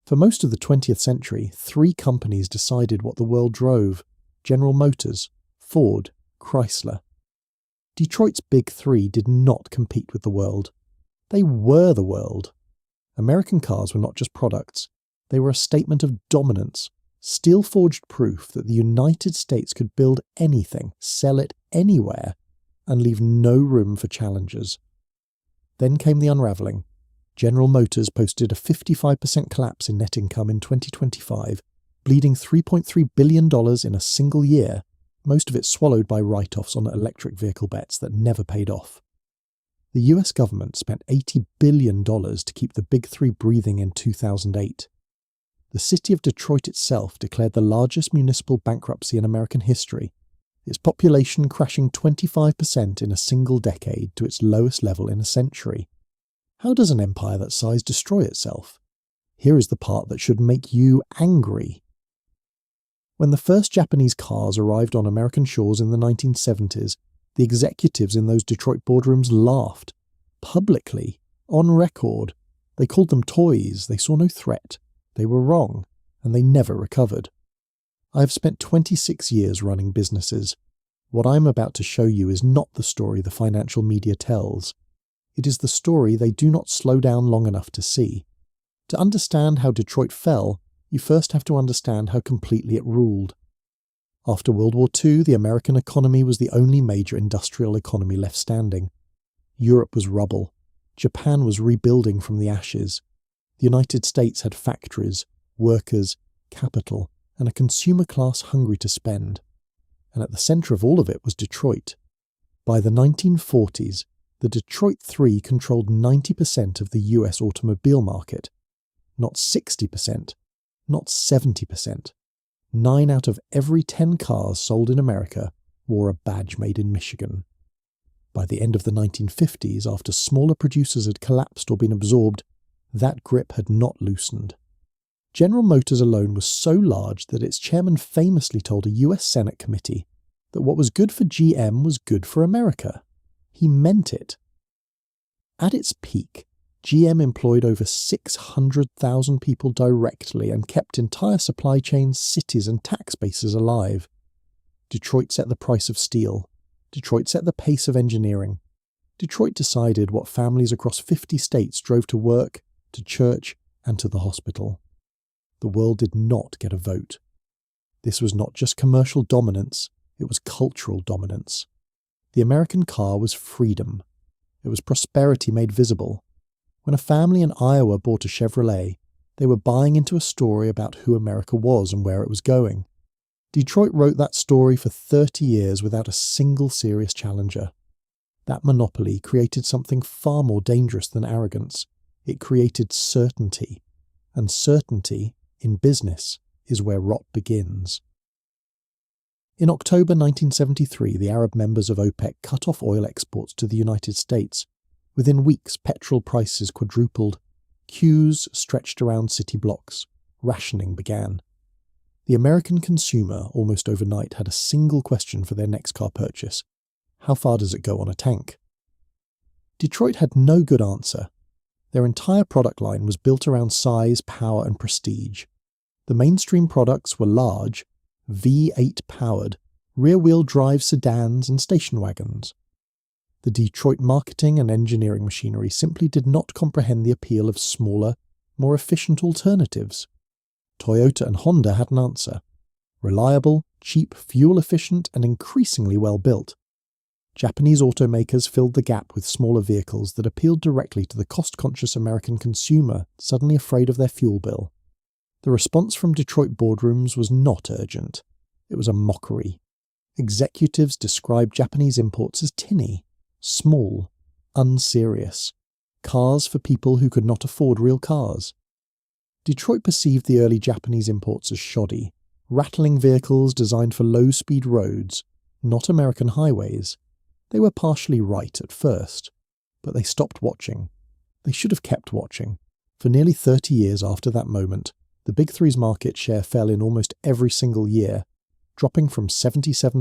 For most of the 20th century, three companies decided what the world drove: General Motors, Ford, Chrysler. Detroit's Big Three did not compete with the world. They were the world. American cars were not just products. They were a statement of dominance, steel-forged proof that the United States could build anything, sell it anywhere, and leave no room for challengers. Then came the unravelling. General Motors posted a 55% collapse in net income in 2025, bleeding $3.3 billion in a single year, most of it swallowed by write-offs on electric vehicle bets that never paid off. The US government spent $80 billion to keep the Big Three breathing in 2008. The city of Detroit itself declared the largest municipal bankruptcy in American history, its population crashing 25% in a single decade to its lowest level in a century. How does an empire that size destroy itself? Here is the part that should make you angry. When the first Japanese cars arrived on American shores in the 1970s, the executives in those Detroit boardrooms laughed. Publicly, on record. They called them toys. They saw no threat. They were wrong, and they never recovered. I have spent 26 years running businesses. What I am about to show you is not the story the financial media tells. It is the story they do not slow down long enough to see. To understand how Detroit fell, you first have to understand how completely it ruled. After World War II, the American economy was the only major industrial economy left standing. Europe was rubble. Japan was rebuilding from the ashes. The United States had factories, workers, capital, and a consumer class hungry to spend. And at the centre of all of it was Detroit. By the 1940s, the Detroit Three controlled 90% of the US automobile market. Not 60%, not 70%. 9 out of every 10 cars sold in America wore a badge made in Michigan. By the end of the 1950s, after smaller producers had collapsed or been absorbed, that grip had not loosened. General Motors alone was so large that its chairman famously told a US Senate committee that what was good for GM was good for America. He meant it. At its peak, GM employed over 600,000 people directly and kept entire supply chains, cities and tax bases alive. Detroit set the price of steel. Detroit set the pace of engineering. Detroit decided what families across 50 states drove to work, to church, and to the hospital. The world did not get a vote. This was not just commercial dominance, it was cultural dominance. The American car was freedom. It was prosperity made visible. When a family in Iowa bought a Chevrolet, they were buying into a story about who America was and where it was going. Detroit wrote that story for 30 years without a single serious challenger. That monopoly created something far more dangerous than arrogance. It created certainty. And certainty, in business, is where rot begins. In October 1973, the Arab members of OPEC cut off oil exports to the United States. Within weeks, petrol prices quadrupled. Queues stretched around city blocks. Rationing began. The American consumer, almost overnight, had a single question for their next car purchase. How far does it go on a tank? Detroit had no good answer. Their entire product line was built around size, power, and prestige. The mainstream products were large, V8-powered, rear-wheel drive sedans and station wagons. The Detroit marketing and engineering machinery simply did not comprehend the appeal of smaller, more efficient alternatives. Toyota and Honda had an answer. Reliable, cheap, fuel-efficient, and increasingly well-built. Japanese automakers filled the gap with smaller vehicles that appealed directly to the cost-conscious American consumer suddenly afraid of their fuel bill. The response from Detroit boardrooms was not urgent. It was a mockery. Executives described Japanese imports as tinny, small, unserious. Cars for people who could not afford real cars. Detroit perceived the early Japanese imports as shoddy, rattling vehicles designed for low-speed roads, not American highways. They were partially right at first, but they stopped watching. They should have kept watching. For nearly 30 years after that moment, the Big Three's market share fell in almost every single year, dropping from 77%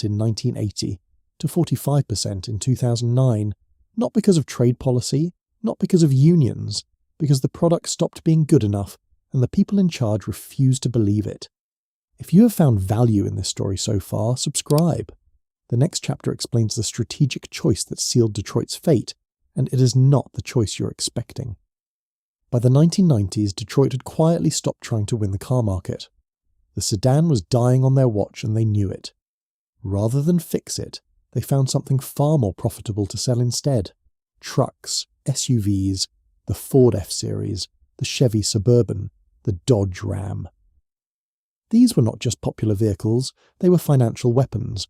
in 1980 to 45% in 2009, not because of trade policy, not because of unions, because the product stopped being good enough and the people in charge refuse to believe it. If you have found value in this story so far, subscribe. The next chapter explains the strategic choice that sealed Detroit's fate, and it is not the choice you're expecting. By the 1990s, Detroit had quietly stopped trying to win the car market. The sedan was dying on their watch and they knew it. Rather than fix it, they found something far more profitable to sell instead. Trucks, SUVs, the Ford F-Series, the Chevy Suburban, the Dodge Ram. These were not just popular vehicles, they were financial weapons.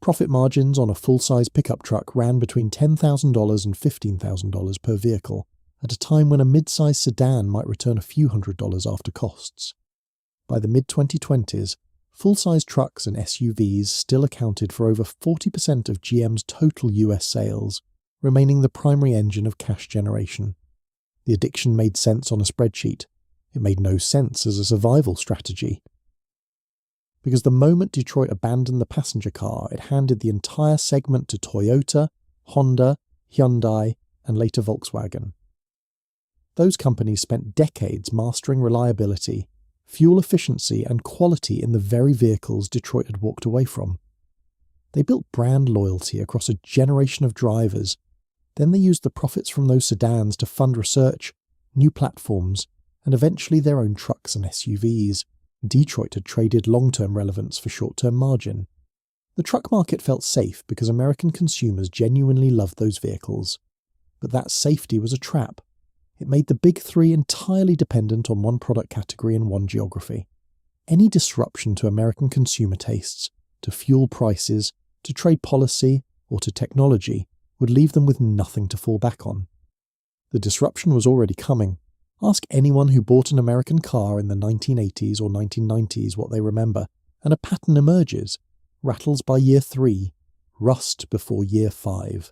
Profit margins on a full-size pickup truck ran between $10,000 and $15,000 per vehicle, at a time when a mid-size sedan might return a few $100s after costs. By the mid-2020s, full-size trucks and SUVs still accounted for over 40% of GM's total US sales, remaining the primary engine of cash generation. The addiction made sense on a spreadsheet. It made no sense as a survival strategy. Because the moment Detroit abandoned the passenger car, it handed the entire segment to Toyota, Honda, Hyundai, and later Volkswagen. Those companies spent decades mastering reliability, fuel efficiency, and quality in the very vehicles Detroit had walked away from. They built brand loyalty across a generation of drivers. Then they used the profits from those sedans to fund research, new platforms, and eventually their own trucks and SUVs. Detroit had traded long-term relevance for short-term margin. The truck market felt safe because American consumers genuinely loved those vehicles. But that safety was a trap. It made the big three entirely dependent on one product category and one geography. Any disruption to American consumer tastes, to fuel prices, to trade policy, or to technology would leave them with nothing to fall back on. The disruption was already coming. Ask anyone who bought an American car in the 1980s or 1990s what they remember, and a pattern emerges. Rattles by year 3, rust before year 5.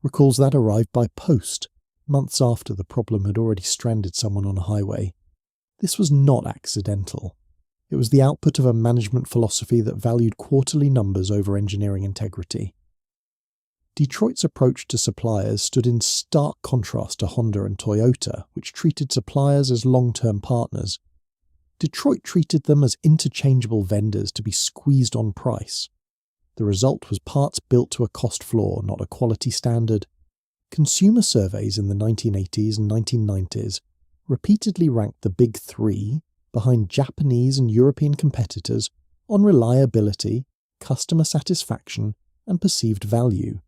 Recalls that arrived by post, months after the problem had already stranded someone on a highway. This was not accidental. It was the output of a management philosophy that valued quarterly numbers over engineering integrity. Detroit's approach to suppliers stood in stark contrast to Honda and Toyota, which treated suppliers as long-term partners. Detroit treated them as interchangeable vendors to be squeezed on price. The result was parts built to a cost floor, not a quality standard. Consumer surveys in the 1980s and 1990s repeatedly ranked the big three behind Japanese and European competitors on reliability, customer satisfaction, and perceived value.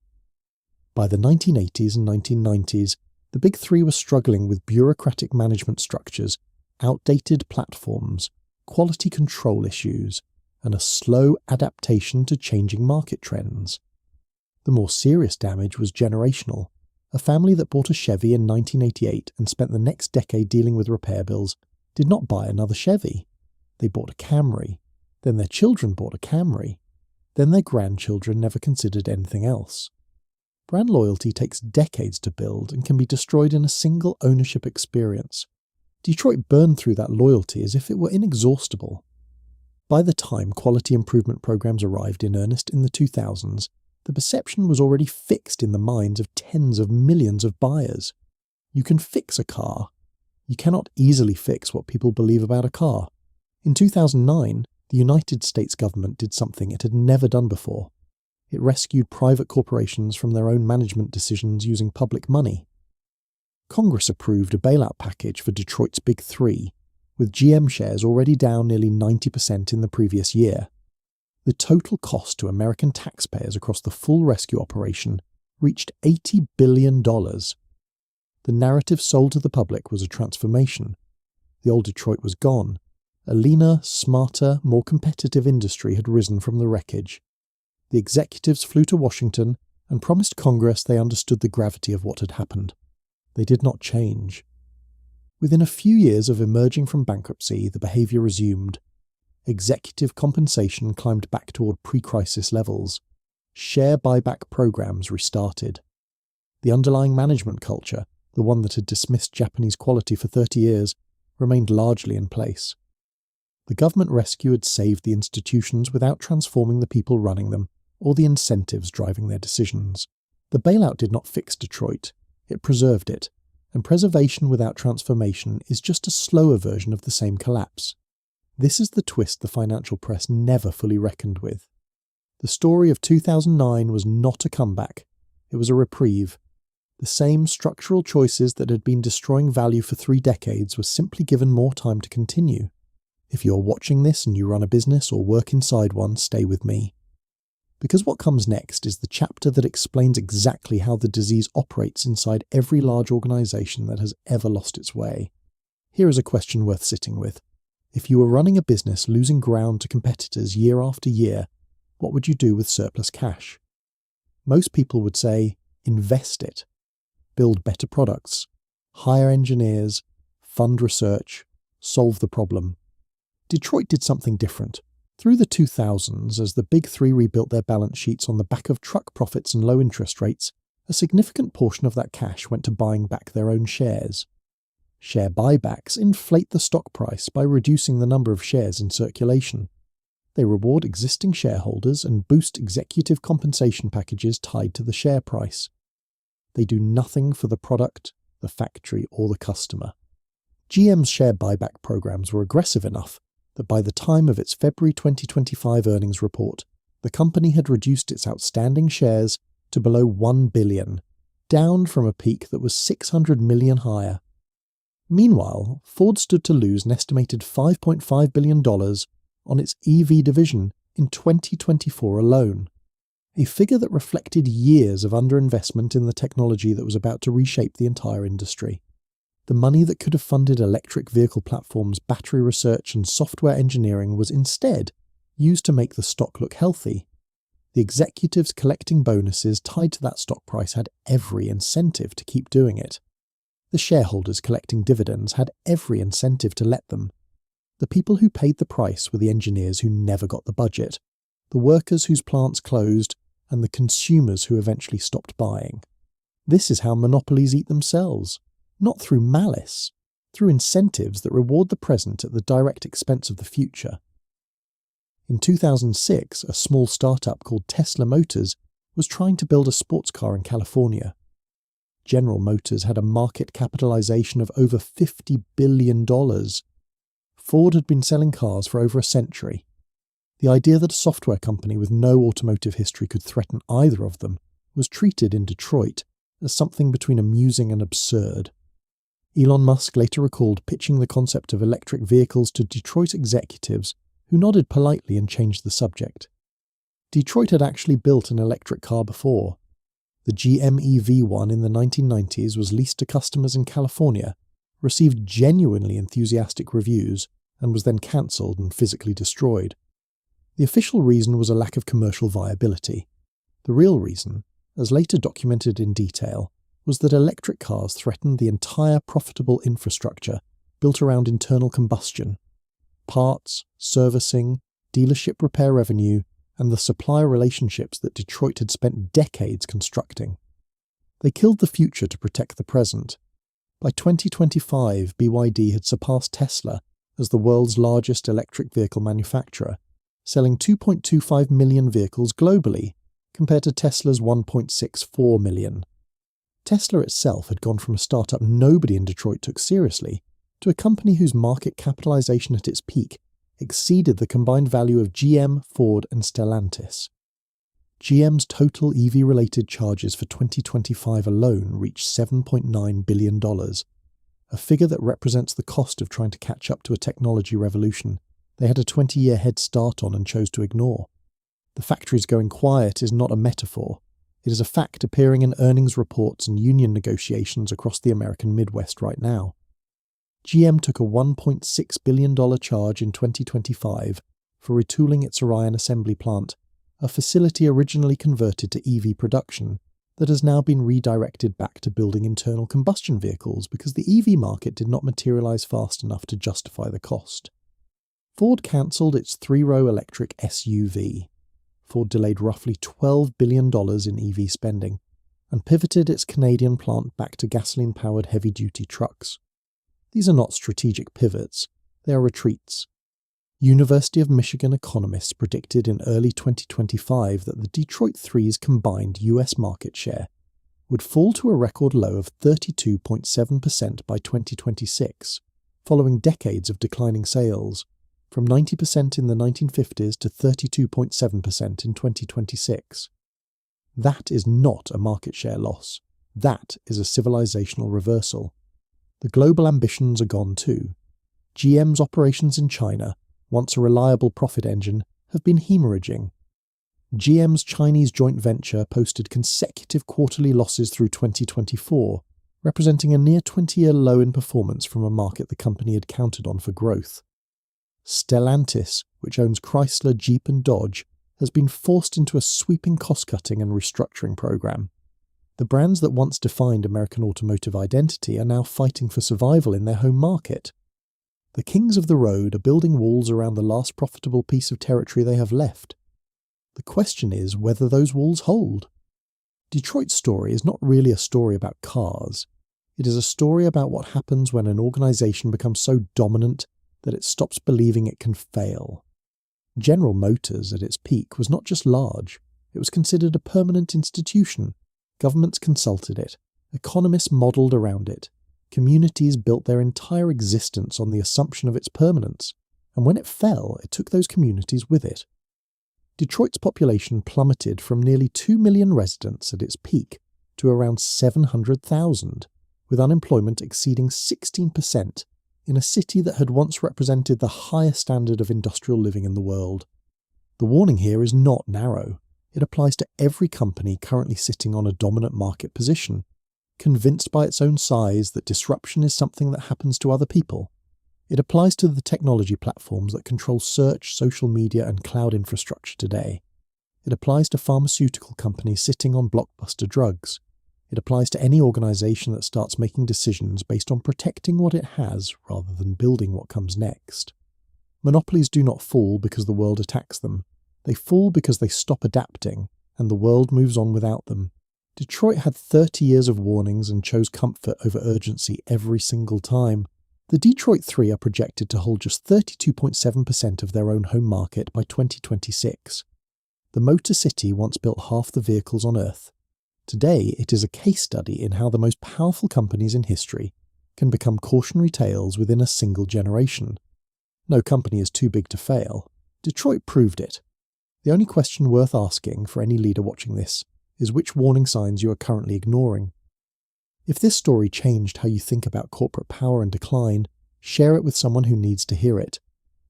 By the 1980s and 1990s, the big three were struggling with bureaucratic management structures, outdated platforms, quality control issues, and a slow adaptation to changing market trends. The more serious damage was generational. A family that bought a Chevy in 1988 and spent the next decade dealing with repair bills did not buy another Chevy. They bought a Camry. Then their children bought a Camry. Then their grandchildren never considered anything else. Brand loyalty takes decades to build and can be destroyed in a single ownership experience. Detroit burned through that loyalty as if it were inexhaustible. By the time quality improvement programs arrived in earnest in the 2000s, the perception was already fixed in the minds of tens of millions of buyers. You can fix a car. You cannot easily fix what people believe about a car. In 2009, the United States government did something it had never done before. It rescued private corporations from their own management decisions using public money. Congress approved a bailout package for Detroit's big three, with GM shares already down nearly 90% in the previous year. The total cost to American taxpayers across the full rescue operation reached $80 billion. The narrative sold to the public was a transformation. The old Detroit was gone. A leaner, smarter, more competitive industry had risen from the wreckage. The executives flew to Washington and promised Congress they understood the gravity of what had happened. They did not change. Within a few years of emerging from bankruptcy, the behaviour resumed. Executive compensation climbed back toward pre-crisis levels. Share buyback programs restarted. The underlying management culture, the one that had dismissed Japanese quality for 30 years, remained largely in place. The government rescue had saved the institutions without transforming the people running them, or the incentives driving their decisions. The bailout did not fix Detroit. It preserved it. and preservation without transformation is just a slower version of the same collapse. This is the twist the financial press never fully reckoned with. The story of 2009 was not a comeback, it was a reprieve. The same structural choices that had been destroying value for 3 decades were simply given more time to continue. If you're watching this and you run a business or work inside one, stay with me. Because what comes next is the chapter that explains exactly how the disease operates inside every large organisation that has ever lost its way. Here is a question worth sitting with. If you were running a business losing ground to competitors year after year, what would you do with surplus cash? Most people would say, invest it. Build better products, hire engineers, fund research, solve the problem. Detroit did something different. Through the 2000s, as the Big Three rebuilt their balance sheets on the back of truck profits and low interest rates, a significant portion of that cash went to buying back their own shares. Share buybacks inflate the stock price by reducing the number of shares in circulation. They reward existing shareholders and boost executive compensation packages tied to the share price. They do nothing for the product, the factory, or the customer. GM's share buyback programs were aggressive enough that by the time of its February 2025 earnings report, the company had reduced its outstanding shares to below 1 billion, down from a peak that was 600 million higher. Meanwhile, Ford stood to lose an estimated $5.5 billion on its EV division in 2024 alone, a figure that reflected years of underinvestment in the technology that was about to reshape the entire industry. The money that could have funded electric vehicle platforms, battery research, and software engineering was instead used to make the stock look healthy. The executives collecting bonuses tied to that stock price had every incentive to keep doing it. The shareholders collecting dividends had every incentive to let them. The people who paid the price were the engineers who never got the budget, the workers whose plants closed, and the consumers who eventually stopped buying. This is how monopolies eat themselves. Not through malice, through incentives that reward the present at the direct expense of the future. In 2006, a small startup called Tesla Motors was trying to build a sports car in California. General Motors had a market capitalization of over $50 billion. Ford had been selling cars for over a century. The idea that a software company with no automotive history could threaten either of them was treated in Detroit as something between amusing and absurd. Elon Musk later recalled pitching the concept of electric vehicles to Detroit executives who nodded politely and changed the subject. Detroit had actually built an electric car before. The GM EV1 in the 1990s was leased to customers in California, received genuinely enthusiastic reviews, and was then cancelled and physically destroyed. The official reason was a lack of commercial viability. The real reason, as later documented in detail, was that electric cars threatened the entire profitable infrastructure built around internal combustion. Parts, servicing, dealership repair revenue, and the supplier relationships that Detroit had spent decades constructing. They killed the future to protect the present. By 2025, BYD had surpassed Tesla as the world's largest electric vehicle manufacturer, selling 2.25 million vehicles globally, compared to Tesla's 1.64 million. Tesla itself had gone from a startup nobody in Detroit took seriously to a company whose market capitalization at its peak exceeded the combined value of GM, Ford, and Stellantis. GM's total EV-related charges for 2025 alone reached $7.9 billion, a figure that represents the cost of trying to catch up to a technology revolution they had a 20-year head start on and chose to ignore. The factories going quiet is not a metaphor. It is a fact appearing in earnings reports and union negotiations across the American Midwest right now. GM took a $1.6 billion charge in 2025 for retooling its Orion assembly plant, a facility originally converted to EV production that has now been redirected back to building internal combustion vehicles because the EV market did not materialize fast enough to justify the cost. Ford cancelled its 3-row electric SUV. Ford delayed roughly $12 billion in EV spending and pivoted its Canadian plant back to gasoline-powered heavy-duty trucks. These are not strategic pivots, they are retreats. University of Michigan economists predicted in early 2025 that the Detroit Three's combined US market share would fall to a record low of 32.7% by 2026, following decades of declining sales, from 90% in the 1950s to 32.7% in 2026. That is not a market share loss. That is a civilizational reversal. The global ambitions are gone too. GM's operations in China, once a reliable profit engine, have been hemorrhaging. GM's Chinese joint venture posted consecutive quarterly losses through 2024, representing a near 20-year low in performance from a market the company had counted on for growth. Stellantis, which owns Chrysler, Jeep and Dodge, has been forced into a sweeping cost-cutting and restructuring program. The brands that once defined American automotive identity are now fighting for survival in their home market. The kings of the road are building walls around the last profitable piece of territory they have left. The question is whether those walls hold. Detroit's story is not really a story about cars. It is a story about what happens when an organization becomes so dominant that it stops believing it can fail. General Motors, at its peak, was not just large. It was considered a permanent institution. Governments consulted it. Economists modelled around it. Communities built their entire existence on the assumption of its permanence. And when it fell, it took those communities with it. Detroit's population plummeted from nearly 2 million residents at its peak to around 700,000, with unemployment exceeding 16%, in a city that had once represented the highest standard of industrial living in the world. The warning here is not narrow. It applies to every company currently sitting on a dominant market position, convinced by its own size that disruption is something that happens to other people. It applies to the technology platforms that control search, social media and cloud infrastructure today. It applies to pharmaceutical companies sitting on blockbuster drugs. It applies to any organization that starts making decisions based on protecting what it has rather than building what comes next. Monopolies do not fall because the world attacks them. They fall because they stop adapting, and the world moves on without them. Detroit had 30 years of warnings and chose comfort over urgency every single time. The Detroit 3 are projected to hold just 32.7% of their own home market by 2026. The Motor City once built half the vehicles on Earth. Today, it is a case study in how the most powerful companies in history can become cautionary tales within a single generation. No company is too big to fail. Detroit proved it. The only question worth asking for any leader watching this is which warning signs you are currently ignoring. If this story changed how you think about corporate power and decline, share it with someone who needs to hear it.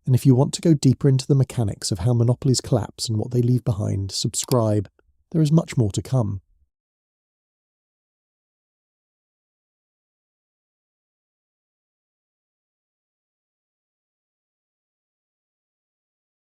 And if you want to go deeper into the mechanics of how monopolies collapse and what they leave behind, subscribe. There is much more to come.